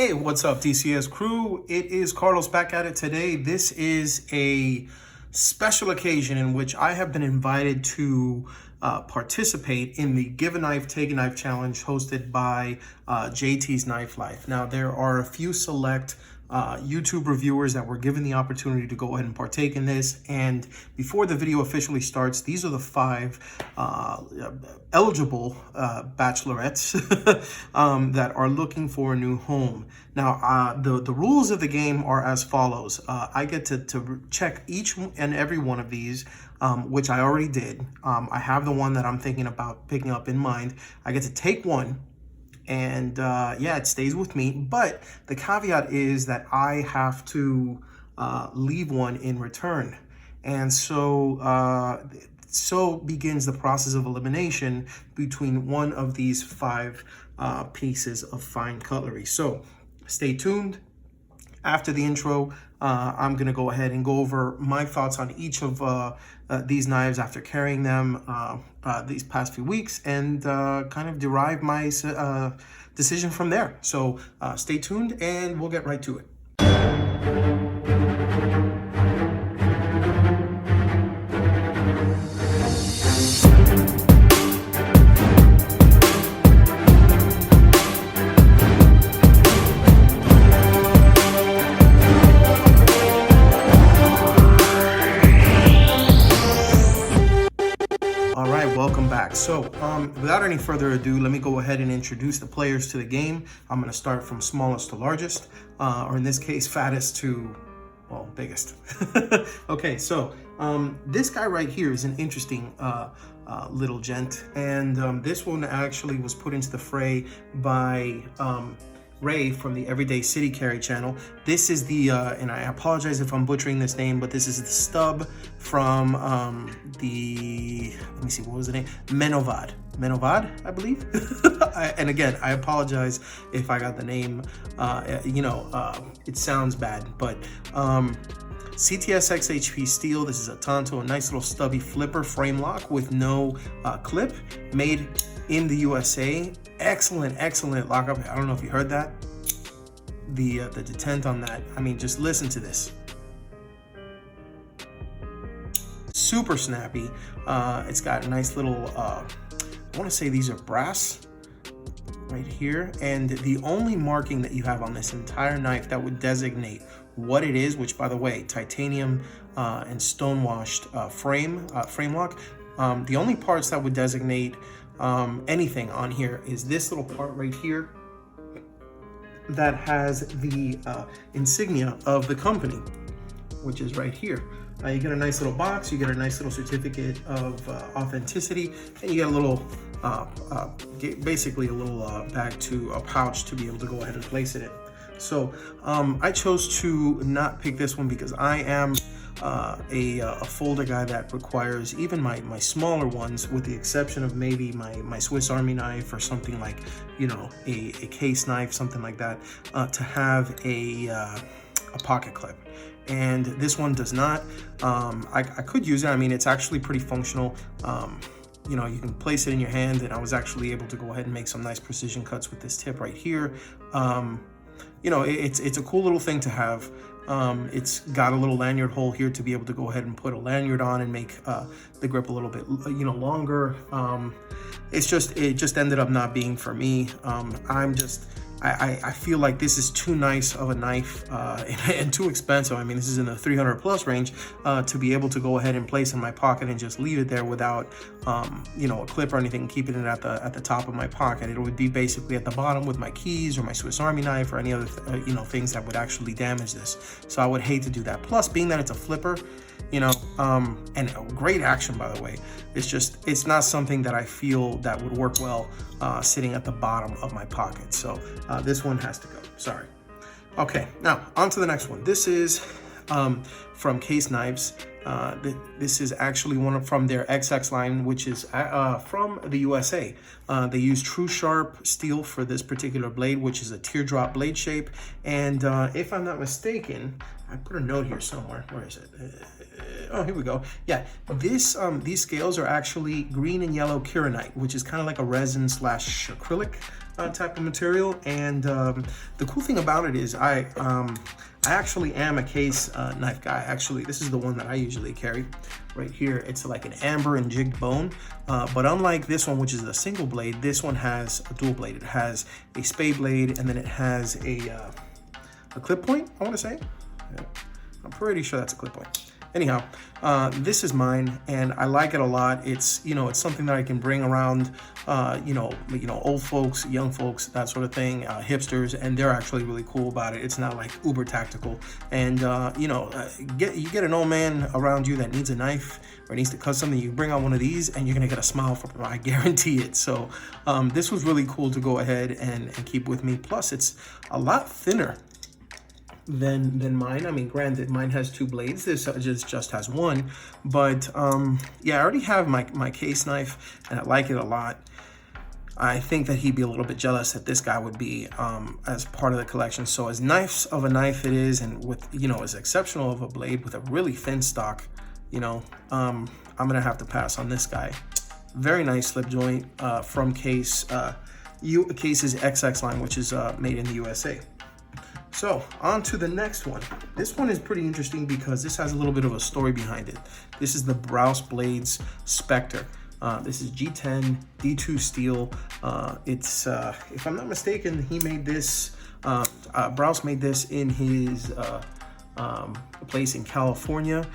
Hey, what's up, DCS crew? It is Carlos back at it today. This is a special occasion in which I have been invited to participate in the Give a Knife, Take a Knife challenge hosted by JT's Knife Life. Now, there are a few select YouTube reviewers that were given the opportunity to go ahead and partake in this. And before the video officially starts, these are the 5 eligible bachelorettes that are looking for a new home. Now, the rules of the game are as follows. I get to check each and every one of these, which I already did. I have the one that I'm thinking about picking up in mind. I get to take one. And yeah, it stays with me, but the caveat is that I have to leave one in return. And so begins the process of elimination between one of these 5 pieces of fine cutlery. So stay tuned. After the intro, I'm going to go ahead and go over my thoughts on each of these knives after carrying them these past few weeks, and kind of derive my decision from there. So stay tuned and we'll get right to it. Welcome back. So without any further ado, let me go ahead and introduce the players to the game. I'm going to start from smallest to largest, or in this case, fattest to, well, biggest. Okay, so this guy right here is an interesting little gent, and this one actually was put into the fray by Ray from the Everyday City Carry channel. This is the, and I apologize if I'm butchering this name, but this is the stub from the, let me see, what was the name? Menovad, I believe. And again, I apologize if I got the name, it sounds bad, but CTS XHP steel. This is a Tonto, a nice little stubby flipper frame lock with no clip, made in the USA. Excellent lockup. I don't know if you heard that. The detent on that. I mean, just listen to this. Super snappy. It's got a nice little, I want to say these are brass right here. And the only marking that you have on this entire knife that would designate what it is, which by the way, titanium and stonewashed frame lock. The only parts that would designate anything on here is this little part right here that has the insignia of the company, which is right here. You get a nice little box, you get a nice little certificate of authenticity, and you get a little, basically a little a pouch to be able to go ahead and place it in. So I chose to not pick this one because I am a folder guy that requires even my smaller ones, with the exception of maybe my Swiss Army knife or something like, you know, a case knife, something like that, to have a pocket clip. And this one does not. I could use it. I mean, it's actually pretty functional. You know, you can place it in your hand, and I was actually able to go ahead and make some nice precision cuts with this tip right here. You know, it's a cool little thing to have. It's got a little lanyard hole here to be able to go ahead and put a lanyard on and make the grip a little bit, you know, longer. It just ended up not being for me. I feel like this is too nice of a knife and too expensive. I mean, this is in the 300 plus range to be able to go ahead and place in my pocket and just leave it there without, you know, a clip or anything, keeping it at the top of my pocket. It would be basically at the bottom with my keys or my Swiss Army knife or any other, you know, things that would actually damage this. So I would hate to do that. Plus, being that it's a flipper, you know, and great action, by the way, it's not something that I feel that would work well sitting at the bottom of my pocket. So this one has to go, sorry. Okay, now on to the next one. This is from Case Knives. This is actually one from their XX line, which is from the USA. They use True Sharp steel for this particular blade, which is a teardrop blade shape. And if I'm not mistaken, I put a note here somewhere. Where is it? Oh, here we go. Yeah, these scales are actually green and yellow kieranite, which is kind of like a resin / acrylic. type of material. And the cool thing about it is I actually am a case knife guy. Actually, this is the one that I usually carry right here. It's like an amber and jigged bone, but unlike this one, which is a single blade, this one has a dual blade. It has a spade blade, and then it has a clip point, I want to say. I'm pretty sure that's a clip point. Anyhow, this is mine, and I like it a lot. It's, you know, it's something that I can bring around, old folks, young folks, that sort of thing, hipsters, and they're actually really cool about it. It's not like uber tactical. And you get an old man around you that needs a knife or needs to cut something, you bring out one of these, and you're gonna get a smile from them. I guarantee it. So this was really cool to go ahead and keep with me. Plus, it's a lot thinner than mine. I mean, granted, mine has 2 blades. This just has 1, but yeah, I already have my case knife, and I like it a lot. I think that he'd be a little bit jealous that this guy would be as part of the collection. So as nice of a knife it is, and with, you know, as exceptional of a blade with a really thin stock, you know, I'm gonna have to pass on this guy. Very nice slip joint from Case's XX line, which is made in the USA. So on to the next one. This one is pretty interesting because this has a little bit of a story behind it. This is the Browse Blades Spectre. This is G10 D2 steel. It's if I'm not mistaken, he made this. Browse made this in his place in California.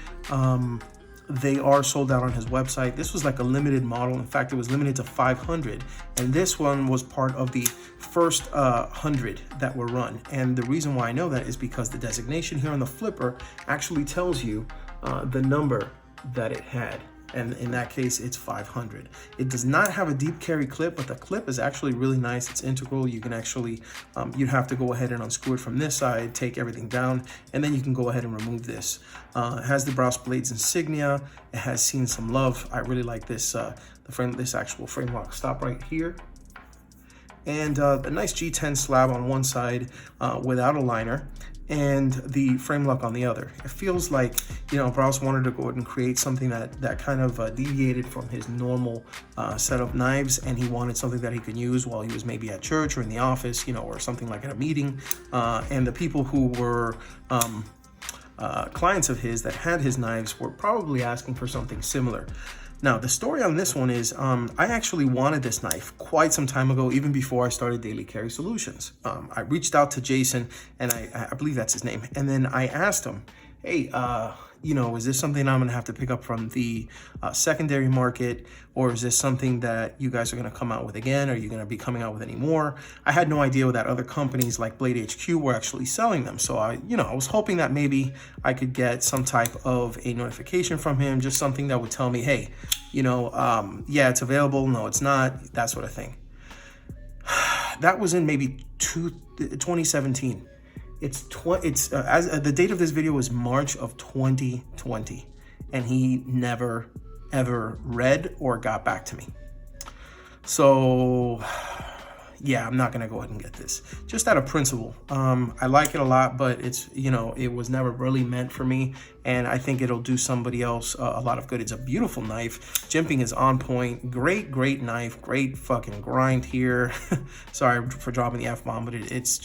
They are sold out on his website. This was like a limited model. In fact, it was limited to 500, and this one was part of the first 100 that were run. And the reason why I know that is because the designation here on the flipper actually tells you the number that it had. And in that case, it's 500. It does not have a deep carry clip, but the clip is actually really nice. It's integral. You can actually, you'd have to go ahead and unscrew it from this side, take everything down, and then you can go ahead and remove this. It has the Browse Blades insignia. It has seen some love. I really like this, this actual frame lock stop right here. And a nice G10 slab on one side without a liner, and the frame lock on the other. It feels like, you know, Browse wanted to go ahead and create something that kind of deviated from his normal set of knives, and he wanted something that he could use while he was maybe at church or in the office, you know, or something like at a meeting. And the people who were clients of his that had his knives were probably asking for something similar. Now, the story on this one is I actually wanted this knife quite some time ago, even before I started Daily Carry Solutions. I reached out to Jason, and I believe that's his name, and then I asked him, hey, you know, is this something I'm gonna have to pick up from the secondary market, or is this something that you guys are gonna come out with again? Are you gonna be coming out with any more? I had no idea that other companies like Blade HQ were actually selling them. So I was hoping that maybe I could get some type of a notification from him, just something that would tell me, hey, you know, yeah, it's available, no, it's not, that sort of thing. That was in maybe 2017. The date of this video was March of 2020, and he never ever read or got back to me. So yeah, I'm not gonna go ahead and get this, just out of principle. I like it a lot, but it's, you know, it was never really meant for me, and I think it'll do somebody else a lot of good. It's a beautiful knife. Jimping is on point. Great knife. Great fucking grind here. Sorry for dropping the F-bomb, but it's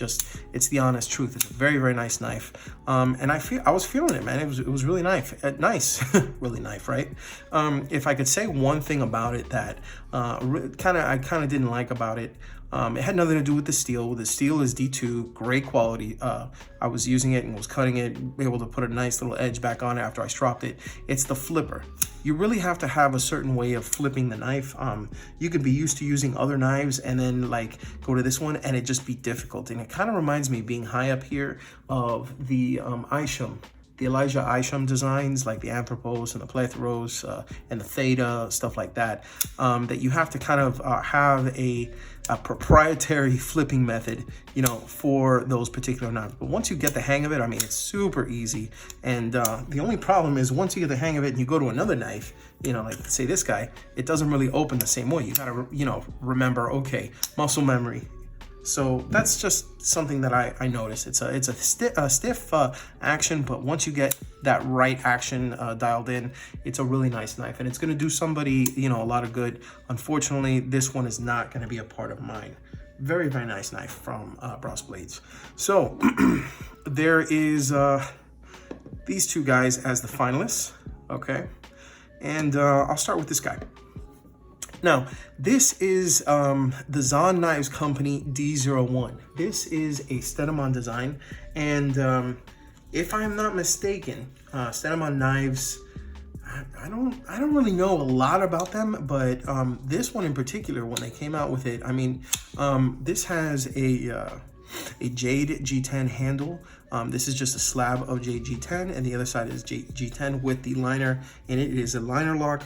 the honest truth. It's a very nice knife. And I was feeling it, man. It was really nice. Really nice, right? If I could say one thing about it that I kind of didn't like about it, it had nothing to do with the steel. The steel is D2, great quality. I was using it and was cutting it, able to put a nice little edge back on it after I stropped it. It's the flipper. You really have to have a certain way of flipping the knife. You could be used to using other knives and then like go to this one and it just be difficult. And it kind of reminds me, being high up here, of the Isham. The Elijah Isham designs, like the Anthropos and the Plethoros and the Theta, stuff like that, that you have to kind of have a proprietary flipping method, you know, for those particular knives. But once you get the hang of it, I mean, it's super easy. And the only problem is once you get the hang of it and you go to another knife, you know, like say this guy, it doesn't really open the same way. You gotta, you know, remember, okay, muscle memory. So that's just something that I noticed. It's a stiff action, but once you get that right action dialed in, it's a really nice knife, and it's going to do somebody, you know, a lot of good. Unfortunately, this one is not going to be a part of mine Very, very nice knife from Bronze Blades. So there is these two guys as the finalists, okay? And I'll start with this guy. Now, this is the Zahn Knives Company D01. This is a Steademon design, and if I'm not mistaken, Steademon knives, I don't really know a lot about them, but this one in particular, when they came out with it, I mean, this has a jade G10 handle. This is just a slab of jade G10, and the other side is G10 with the liner, and it is a liner lock.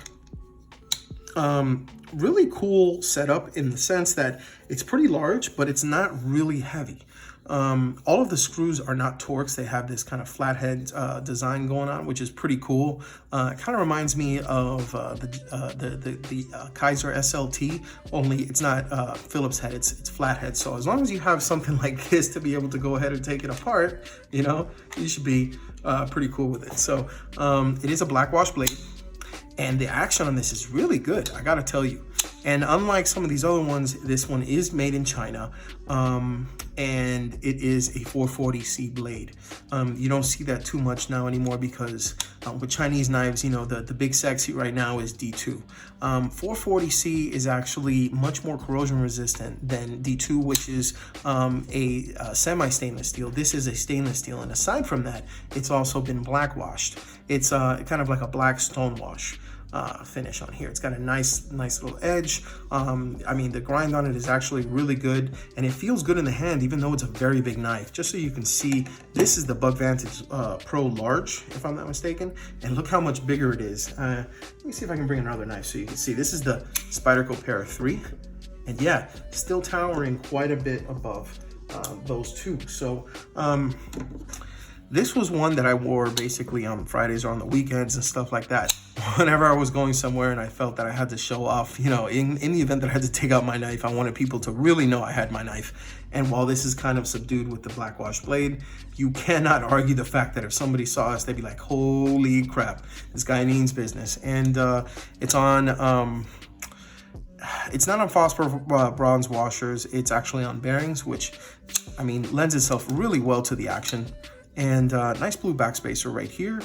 Really cool setup in the sense that it's pretty large, but it's not really heavy. All of the screws are not Torx. They have this kind of flathead design going on, which is pretty cool. It kind of reminds me of the Kaiser SLT, only it's not Phillips head, it's flathead. So as long as you have something like this to be able to go ahead and take it apart, you know, you should be pretty cool with it. So it is a black wash blade, and the action on this is really good, I gotta tell you. And unlike some of these other ones, this one is made in China, and it is a 440C blade. You don't see that too much now anymore because with Chinese knives, you know, the big sexy right now is D2. 440C is actually much more corrosion resistant than D2, which is a semi-stainless steel. This is a stainless steel, and aside from that, it's also been black washed. It's kind of like a black stone wash finish on here. It's got a nice little edge. I mean, the grind on it is actually really good, and it feels good in the hand, even though it's a very big knife. Just so you can see, this is the Buck Vantage Pro Large, if I'm not mistaken, and look how much bigger it is. Let me see if I can bring another knife so you can see. This is the Spyderco Para 3, and yeah, still towering quite a bit above those two. So this was one that I wore basically on Fridays or on the weekends and stuff like that. Whenever I was going somewhere and I felt that I had to show off, you know, in the event that I had to take out my knife, I wanted people to really know I had my knife. And while this is kind of subdued with the black wash blade, you cannot argue the fact that if somebody saw us, they'd be like, holy crap, this guy means business. And it's on, it's not on phosphor bronze washers, it's actually on bearings, which, I mean, lends itself really well to the action. And nice blue backspacer right here.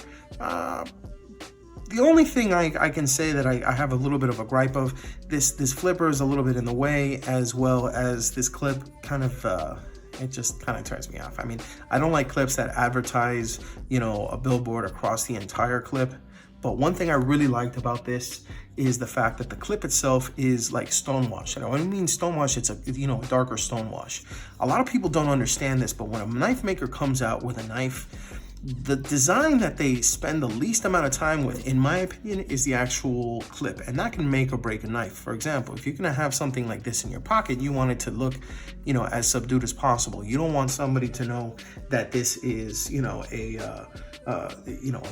The only thing I can say that I have a little bit of a gripe of, this flipper is a little bit in the way, as well as this clip kind of, it just kind of turns me off. I mean, I don't like clips that advertise, you know, a billboard across the entire clip. But one thing I really liked about this is the fact that the clip itself is like stonewash. And when I mean stonewash, it's a, you know, darker stonewash. A lot of people don't understand this, but when a knife maker comes out with a knife, the design that they spend the least amount of time with, in my opinion, is the actual clip, and that can make or break a knife. For example, if you're gonna have something like this in your pocket, you want it to look, you know, as subdued as possible. You don't want somebody to know that this is, you know, a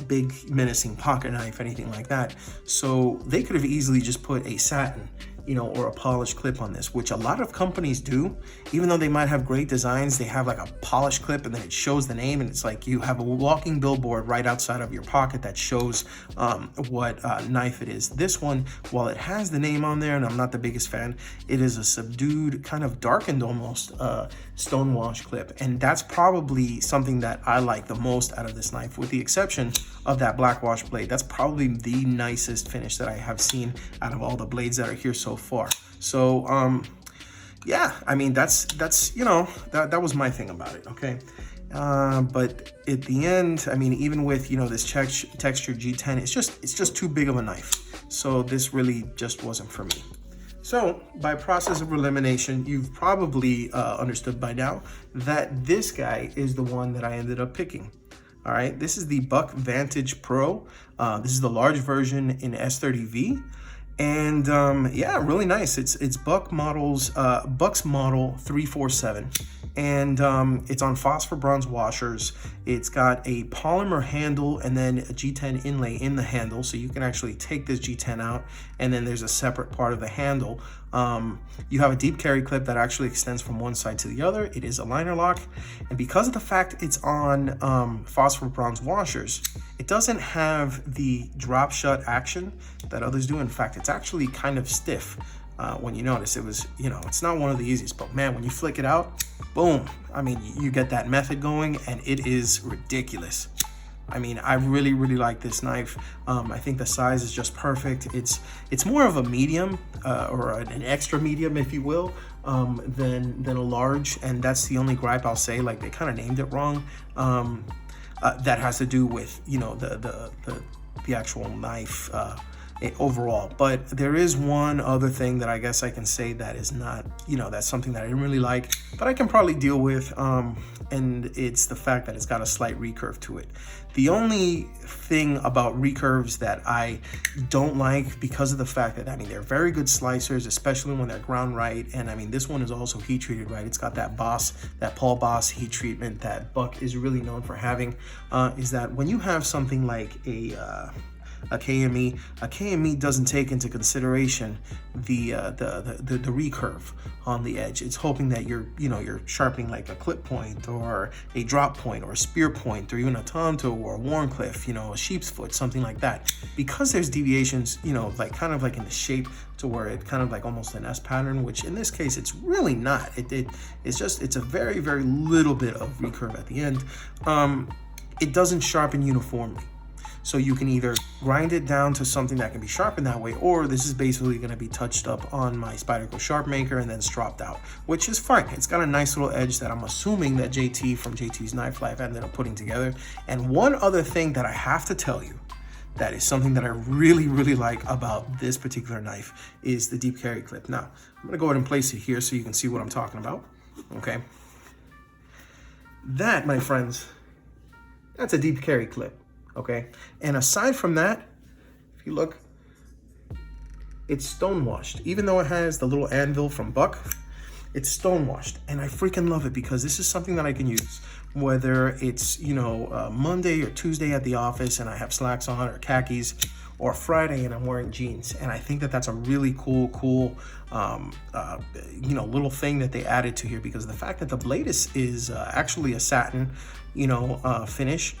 big menacing pocket knife, anything like that. So they could have easily just put a satin, you know, or a polished clip on this, which a lot of companies do. Even though they might have great designs, they have like a polished clip and then it shows the name, and it's like you have a walking billboard right outside of your pocket that shows what knife it is. This one, while it has the name on there, and I'm not the biggest fan, it is a subdued, kind of darkened almost stonewash clip, and that's probably something that I like the most out of this knife, with the exception of that black wash blade. That's probably the nicest finish that I have seen out of all the blades that are here so far. So yeah, I mean, that's you know, that was my thing about it, okay? But at the end, I mean, even with, you know, this textured G10, it's just too big of a knife. So this really just wasn't for me. So by process of elimination, you've probably understood by now that this guy is the one that I ended up picking. All right, this is the Buck Vantage Pro. This is the large version in S30V. And yeah, really nice. It's Buck's Model 347, and it's on phosphor bronze washers. It's got a polymer handle and then a G10 inlay in the handle, so you can actually take this G10 out, and then there's a separate part of the handle. You have a deep carry clip that actually extends from one side to the other. It is a liner lock, and because of the fact it's on phosphor bronze washers, it doesn't have the drop shut action that others do. In fact, it's actually kind of stiff. when you notice it was, it's not one of the easiest, but man, when you flick it out, boom, I mean, you get that method going, and it is ridiculous. I mean, I really, really like this knife. I think the size is just perfect. It's more of a medium, or an extra medium, if you will, than a large, and that's the only gripe I'll say. Like, they kind of named it wrong. That has to do with, the actual knife overall. But there is one other thing that I guess I can say that is not, that's something that I didn't really like, but I can probably deal with, and it's the fact that it's got a slight recurve to it. The only thing about recurves that I don't like, because of the fact that, I mean, they're very good slicers, especially when they're ground right, and I mean, this one is also heat treated right. It's got that Paul Boss heat treatment that Buck is really known for having, is that when you have something like a KME doesn't take into consideration the recurve on the edge. It's hoping that you're sharpening like a clip point or a drop point or a spear point or even a Tonto or a Warncliffe, a sheep's foot, something like that. Because there's deviations, like kind of like in the shape to where it kind of like almost an S pattern, which in this case it's really not. It's a very, very little bit of recurve at the end. It doesn't sharpen uniformly. So you can either grind it down to something that can be sharpened that way, or this is basically going to be touched up on my Spyderco Sharp Maker and then stropped out, which is fine. It's got a nice little edge that I'm assuming that JT from JT's Knife Life ended up putting together. And one other thing that I have to tell you, that is something that I really, really like about this particular knife, is the deep carry clip. Now, I'm going to go ahead and place it here so you can see what I'm talking about. Okay. That, my friends, that's a deep carry clip. Okay, and aside from that, if you look, it's stonewashed. Even though it has the little anvil from Buck, it's stonewashed, and I freaking love it, because this is something that I can use whether it's Monday or Tuesday at the office and I have slacks on, or khakis, or Friday and I'm wearing jeans. And I think that that's a really cool little thing that they added to here, because the fact that the blade is actually a satin finish.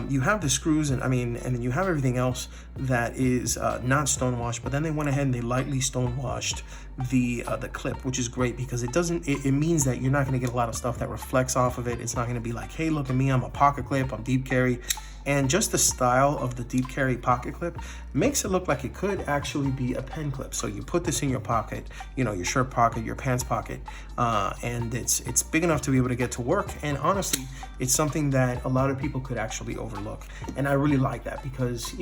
You have the screws, and then you have everything else that is not stonewashed, but then they went ahead and they lightly stonewashed the clip, which is great, because it means that you're not going to get a lot of stuff that reflects off of it. It's not going to be like, hey, look at me, I'm a pocket clip, I'm deep carry. And just the style of the deep carry pocket clip makes it look like it could actually be a pen clip. So you put this in your pocket, your shirt pocket, your pants pocket, and it's big enough to be able to get to work. And honestly, it's something that a lot of people could actually overlook. And I really like that, because,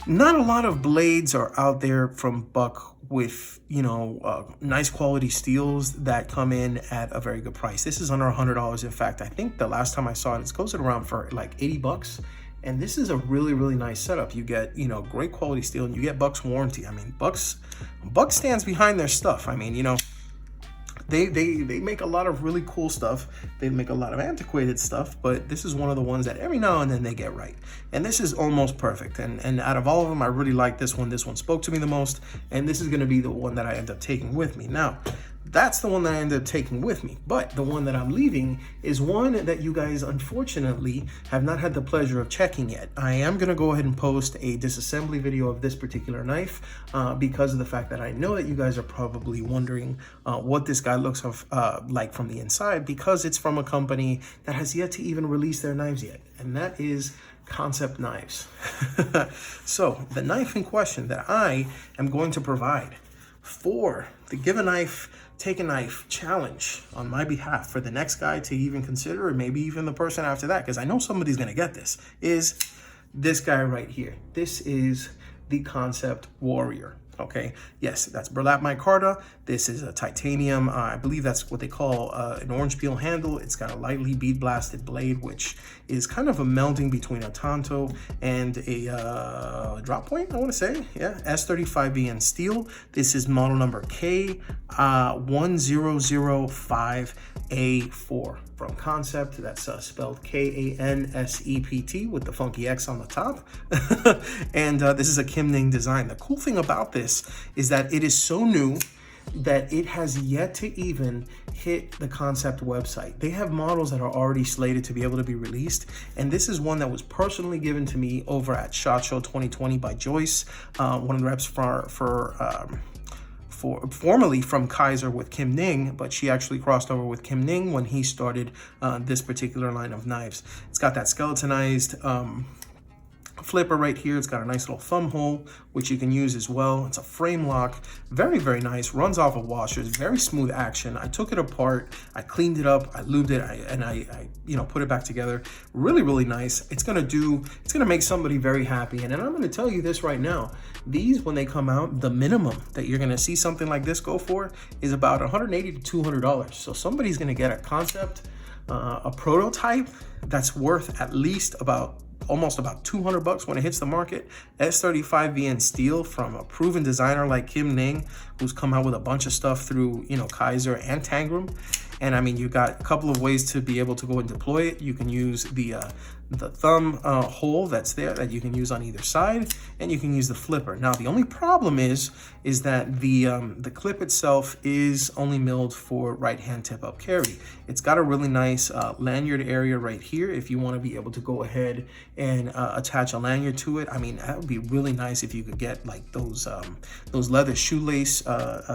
not a lot of blades are out there from Buck with, nice quality steels that come in at a very good price. This is under $100. In fact, I think the last time I saw it goes around for like $80. And this is a really, really nice setup. You get, great quality steel, and you get Buck's warranty. I mean, Buck stands behind their stuff. I mean, They make a lot of really cool stuff. They make a lot of antiquated stuff, but this is one of the ones that every now and then they get right. And this is almost perfect. And out of all of them, I really like this one. This one spoke to me the most, and this is going to be the one that I end up taking with me. Now, that's the one that I ended up taking with me. But the one that I'm leaving is one that you guys, unfortunately, have not had the pleasure of checking yet. I am going to go ahead and post a disassembly video of this particular knife, because of the fact that I know that you guys are probably wondering what this guy looks like from the inside, because it's from a company that has yet to even release their knives yet, and that is Concept Knives. So the knife in question that I am going to provide for the Give a Knife, Take a Knife challenge on my behalf, for the next guy to even consider, or maybe even the person after that, because I know somebody's going to get this, is this guy right here. This is the Concept Warrior. Okay, yes, that's burlap micarta. This is a titanium, I believe that's what they call an orange peel handle. It's got a lightly bead blasted blade, which is kind of a melding between a Tonto and a drop point, I want to say. Yeah, S35B in steel. This is model number K1005A4 from Concept. That's spelled K-A-N-S-E-P-T with the funky X on the top. And this is a Kim Ning design. The cool thing about this is that it is so new that it has yet to even hit the Concept website. They have models that are already slated to be able to be released, and this is one that was personally given to me over at SHOT Show 2020 by Joyce, one of the reps for formerly from Kaiser with Kim Ning, but she actually crossed over with Kim Ning when he started this particular line of knives. It's got that skeletonized flipper right here. It's got a nice little thumb hole, which you can use as well. It's a frame lock, very, very nice, runs off of washers, very smooth action. I took it apart, I cleaned it up, I lubed it, and I you know, put it back together. Really, really nice. It's gonna make somebody very happy. And then I'm gonna tell you this right now, these, when they come out, the minimum that you're gonna see something like this go for is about $180 to $200. So somebody's gonna get a concept, a prototype that's worth at least almost about $200 when it hits the market. S35VN steel from a proven designer like Kim Ning, who's come out with a bunch of stuff through, you know, Kaiser and Tangram. And I mean, you've got a couple of ways to be able to go and deploy it. You can use the thumb hole that's there that you can use on either side, and you can use the flipper. Now, the only problem is that the clip itself is only milled for right-hand tip-up carry. It's got a really nice lanyard area right here if you want to be able to go ahead and attach a lanyard to it. I mean, that would be really nice if you could get like those leather shoelace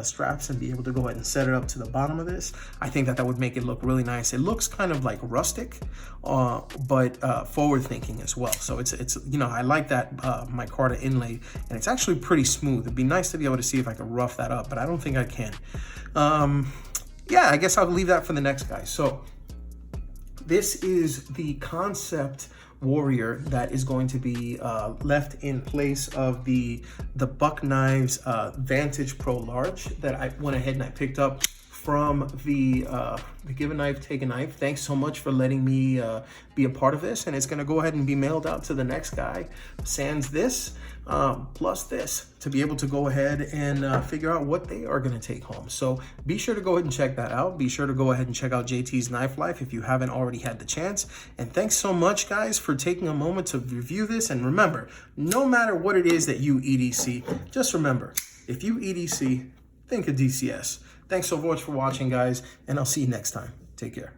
straps and be able to go ahead and set it up to the bottom of this. I think that would make it look really nice. It looks kind of like rustic, but forward thinking as well. So it's you know, I like that micarta inlay, and it's actually pretty smooth. It'd be nice to be able to see if I could rough that up, but I don't think I can. Yeah, I guess I'll leave that for the next guy. So this is the concept warrior that is going to be left in place of the Buck Knives Vantage Pro Large that I went ahead and I picked up from the Give a Knife, Take a Knife. Thanks so much for letting me be a part of this, and it's gonna go ahead and be mailed out to the next guy, sans this, plus this, to be able to go ahead and figure out what they are gonna take home. So be sure to go ahead and check that out. Be sure to go ahead and check out JT's Knife Life if you haven't already had the chance. And thanks so much, guys, for taking a moment to review this. And remember, no matter what it is that you EDC, just remember, if you EDC, think of DCS. Thanks so much for watching, guys, and I'll see you next time. Take care.